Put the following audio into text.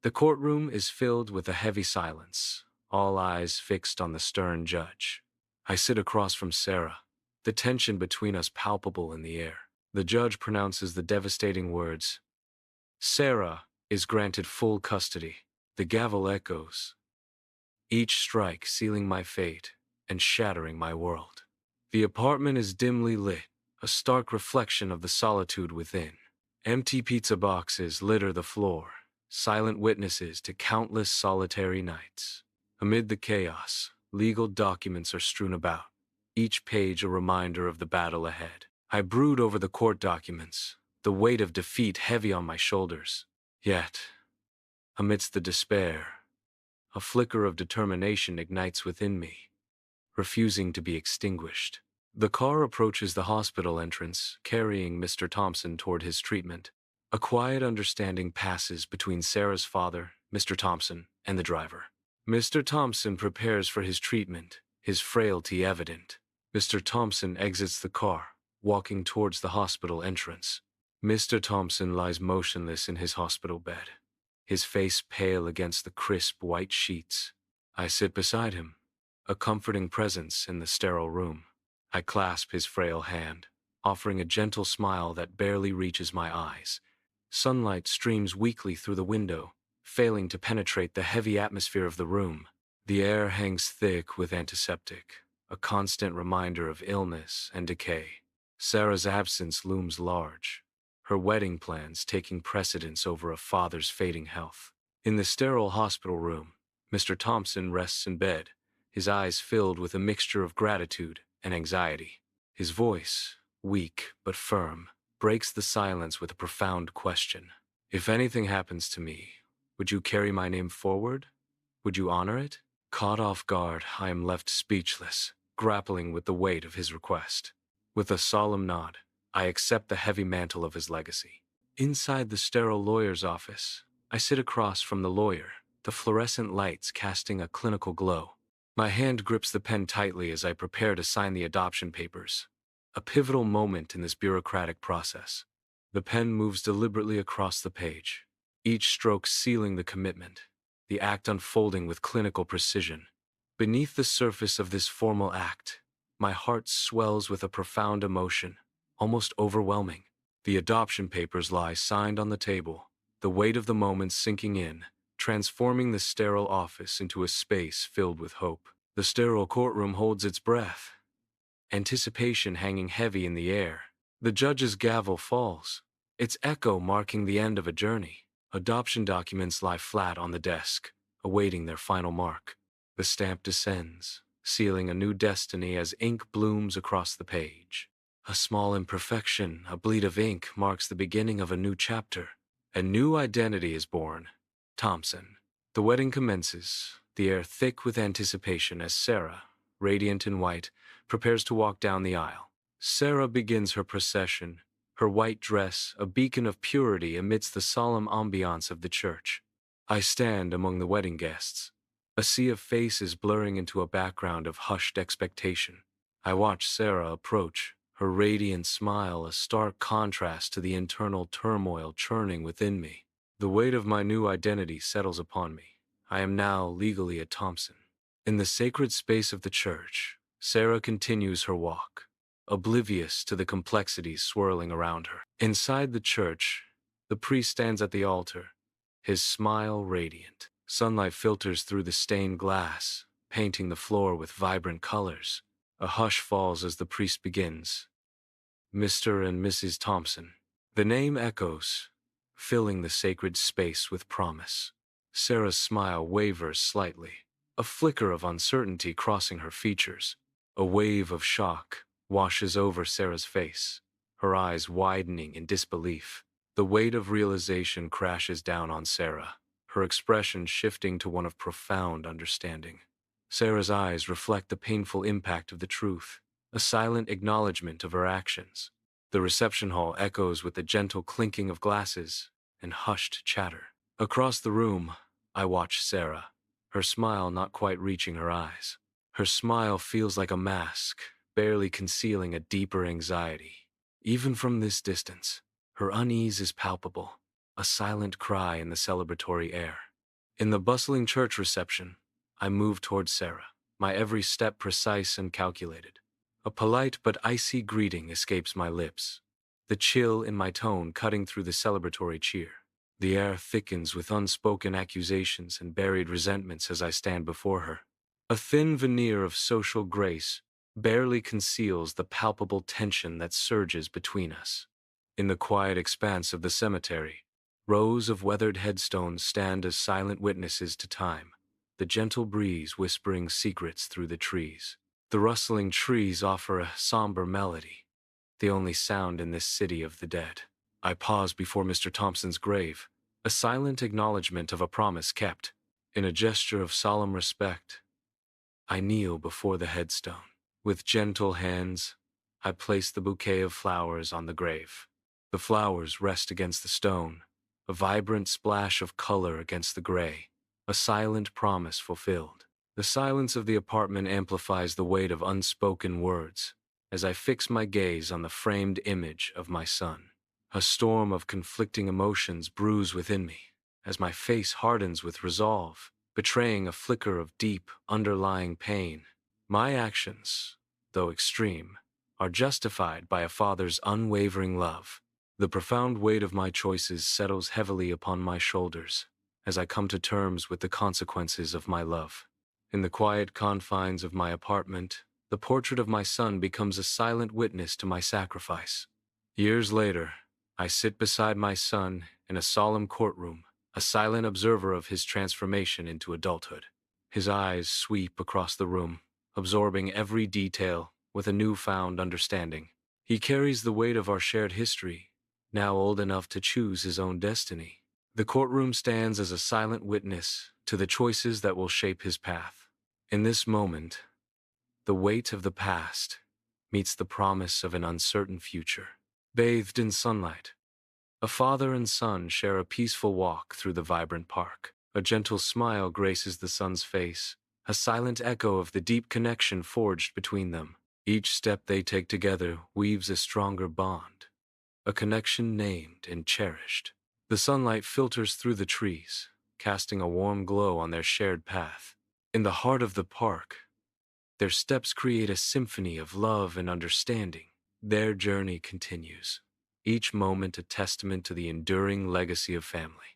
The courtroom is filled with a heavy silence, all eyes fixed on the stern judge. I sit across from Sarah, the tension between us palpable in the air. The judge pronounces the devastating words, "Sarah is granted full custody." The gavel echoes, each strike sealing my fate and shattering my world. The apartment is dimly lit, a stark reflection of the solitude within. Empty pizza boxes litter the floor, silent witnesses to countless solitary nights. Amid the chaos, legal documents are strewn about, each page a reminder of the battle ahead. I brood over the court documents, the weight of defeat heavy on my shoulders. Yet, amidst the despair, a flicker of determination ignites within me, refusing to be extinguished. The car approaches the hospital entrance, carrying Mr. Thompson toward his treatment. A quiet understanding passes between Sarah's father, Mr. Thompson, and the driver. Mr. Thompson prepares for his treatment, his frailty evident. Mr. Thompson exits the car, walking towards the hospital entrance. Mr. Thompson lies motionless in his hospital bed, his face pale against the crisp white sheets. I sit beside him, a comforting presence in the sterile room. I clasp his frail hand, offering a gentle smile that barely reaches my eyes. Sunlight streams weakly through the window, failing to penetrate the heavy atmosphere of the room. The air hangs thick with antiseptic, a constant reminder of illness and decay. Sarah's absence looms large, her wedding plans taking precedence over a father's fading health. In the sterile hospital room, Mr. Thompson rests in bed, his eyes filled with a mixture of gratitude and anxiety. His voice, weak but firm, breaks the silence with a profound question. "If anything happens to me, would you carry my name forward? Would you honor it?" Caught off guard, I am left speechless, grappling with the weight of his request. With a solemn nod, I accept the heavy mantle of his legacy. Inside the sterile lawyer's office, I sit across from the lawyer, the fluorescent lights casting a clinical glow. My hand grips the pen tightly as I prepare to sign the adoption papers, a pivotal moment in this bureaucratic process. The pen moves deliberately across the page, each stroke sealing the commitment, the act unfolding with clinical precision. Beneath the surface of this formal act, my heart swells with a profound emotion, almost overwhelming. The adoption papers lie signed on the table, the weight of the moment sinking in, transforming the sterile office into a space filled with hope. The sterile courtroom holds its breath, anticipation hanging heavy in the air. The judge's gavel falls, its echo marking the end of a journey. Adoption documents lie flat on the desk, awaiting their final mark. The stamp descends, sealing a new destiny as ink blooms across the page. A small imperfection, a bleed of ink, marks the beginning of a new chapter. A new identity is born. Thompson. The wedding commences, the air thick with anticipation as Sarah, radiant in white, prepares to walk down the aisle. Sarah begins her procession, her white dress a beacon of purity amidst the solemn ambiance of the church. I stand among the wedding guests, a sea of faces blurring into a background of hushed expectation. I watch Sarah approach, her radiant smile a stark contrast to the internal turmoil churning within me. The weight of my new identity settles upon me. I am now legally a Thompson. In the sacred space of the church, Sarah continues her walk, oblivious to the complexities swirling around her. Inside the church, the priest stands at the altar, his smile radiant. Sunlight filters through the stained glass, painting the floor with vibrant colors. A hush falls as the priest begins. "Mr. and Mrs. Thompson." The name echoes, filling the sacred space with promise. Sarah's smile wavers slightly, a flicker of uncertainty crossing her features. A wave of shock washes over Sarah's face, her eyes widening in disbelief. The weight of realization crashes down on Sarah, her expression shifting to one of profound understanding. Sarah's eyes reflect the painful impact of the truth, a silent acknowledgement of her actions. The reception hall echoes with the gentle clinking of glasses and hushed chatter. Across the room, I watch Sarah, her smile not quite reaching her eyes. Her smile feels like a mask, barely concealing a deeper anxiety. Even from this distance, her unease is palpable, a silent cry in the celebratory air. In the bustling church reception, I move towards Sarah, my every step precise and calculated. A polite but icy greeting escapes my lips, the chill in my tone cutting through the celebratory cheer. The air thickens with unspoken accusations and buried resentments as I stand before her. A thin veneer of social grace barely conceals the palpable tension that surges between us. In the quiet expanse of the cemetery, rows of weathered headstones stand as silent witnesses to time, the gentle breeze whispering secrets through the trees. The rustling trees offer a somber melody, the only sound in this city of the dead. I pause before Mr. Thompson's grave, a silent acknowledgement of a promise kept. In a gesture of solemn respect, I kneel before the headstone. With gentle hands, I place the bouquet of flowers on the grave. The flowers rest against the stone, a vibrant splash of color against the gray, a silent promise fulfilled. The silence of the apartment amplifies the weight of unspoken words as I fix my gaze on the framed image of my son. A storm of conflicting emotions brews within me as my face hardens with resolve, betraying a flicker of deep, underlying pain. My actions, though extreme, are justified by a father's unwavering love. The profound weight of my choices settles heavily upon my shoulders as I come to terms with the consequences of my love. In the quiet confines of my apartment, the portrait of my son becomes a silent witness to my sacrifice. Years later, I sit beside my son in a solemn courtroom, a silent observer of his transformation into adulthood. His eyes sweep across the room, absorbing every detail with a newfound understanding. He carries the weight of our shared history, now old enough to choose his own destiny. The courtroom stands as a silent witness to the choices that will shape his path. In this moment, the weight of the past meets the promise of an uncertain future. Bathed in sunlight, a father and son share a peaceful walk through the vibrant park. A gentle smile graces the son's face, a silent echo of the deep connection forged between them. Each step they take together weaves a stronger bond, a connection named and cherished. The sunlight filters through the trees, casting a warm glow on their shared path. In the heart of the park, their steps create a symphony of love and understanding. Their journey continues, each moment a testament to the enduring legacy of family.